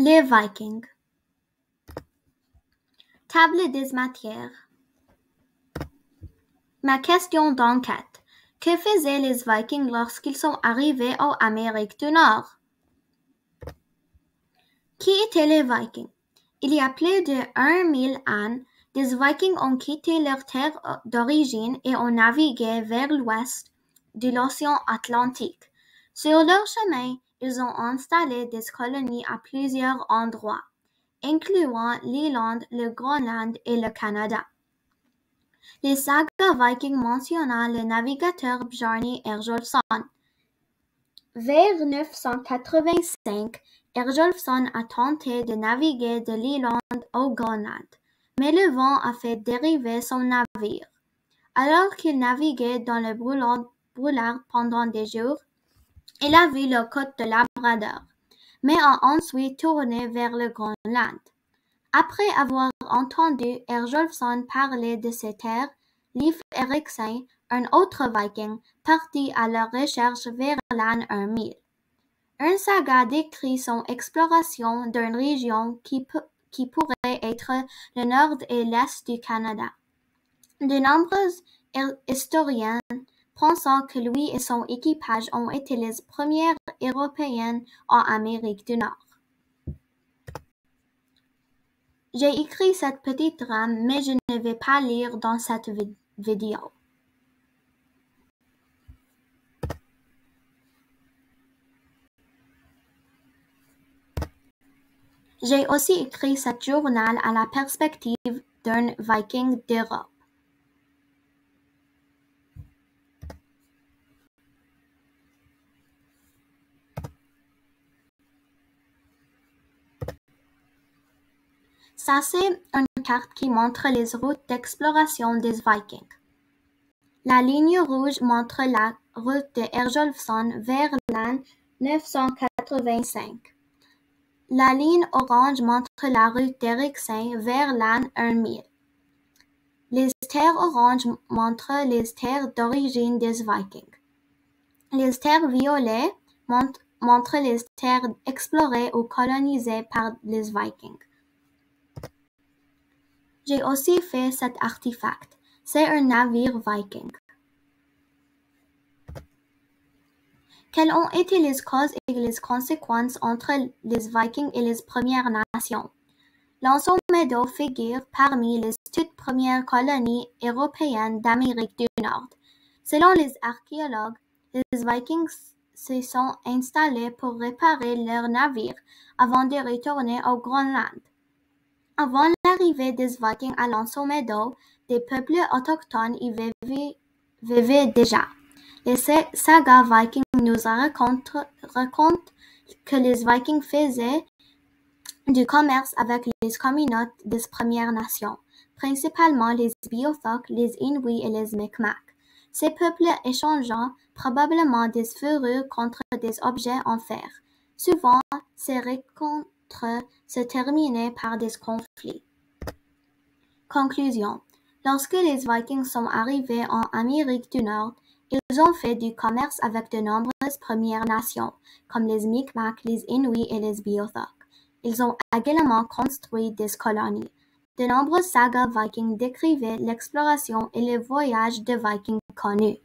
Les Vikings. Table des matières. Ma question d'enquête. Que faisaient les Vikings lorsqu'ils sont arrivés en Amérique du Nord? Qui étaient les Vikings? Il y a plus de 1000 ans, des Vikings ont quitté leur terre d'origine et ont navigué vers l'ouest de l'océan Atlantique. Sur leur chemin, ils ont installé des colonies à plusieurs endroits, incluant l'Irlande, le Groenland et le Canada. Les sagas vikings mentionnent le navigateur Bjarni Herjolfsson. Vers 985, Herjolfsson a tenté de naviguer de l'Irlande au Groenland, mais le vent a fait dériver son navire. Alors qu'il naviguait dans le brouillard pendant des jours, il a vu la côte de Labrador, mais a ensuite tourné vers le Groenland. Après avoir entendu Herjolfsson parler de ces terres, Leif Erikson, un autre viking, partit à leur recherche vers l'an 1000. Une saga décrit son exploration d'une région qui pourrait être le nord et l'est du Canada. De nombreux historiens pensent que lui et son équipage ont été les premiers Européens en Amérique du Nord. J'ai écrit cette petite trame, mais je ne vais pas lire dans cette vidéo. J'ai aussi écrit ce journal à la perspective d'un Viking d'Europe. Ça, c'est une carte qui montre les routes d'exploration des Vikings. La ligne rouge montre la route de Herjolfsson vers l'an 985. La ligne orange montre la route d'Erikson vers l'an 1000. Les terres oranges montrent les terres d'origine des Vikings. Les terres violets montrent les terres explorées ou colonisées par les Vikings. J'ai aussi fait cet artefact. C'est un navire viking. Quelles ont été les causes et les conséquences entre les Vikings et les Premières Nations? L'Anso-Meadow figure parmi les toutes premières colonies européennes d'Amérique du Nord. Selon les archéologues, les Vikings se sont installés pour réparer leurs navires avant de retourner au Groenland. Avant l'arrivée des Vikings à l'Anso-Meadow, des peuples autochtones y vivaient déjà. Les sagas vikings nous racontent que les Vikings faisaient du commerce avec les communautés des Premières Nations, principalement les Beothuk, les Inuits et les Mi'kmaq. Ces peuples échangeant probablement des fourrures contre des objets en fer. Souvent, ces rencontres se terminaient par des conflits. Conclusion. Lorsque les Vikings sont arrivés en Amérique du Nord, ils ont fait du commerce avec de nombreuses Premières Nations, comme les Mi'kmaq, les Inuits et les Beothuk. Ils ont également construit des colonies. De nombreuses sagas vikings décrivaient l'exploration et les voyages de Vikings connus.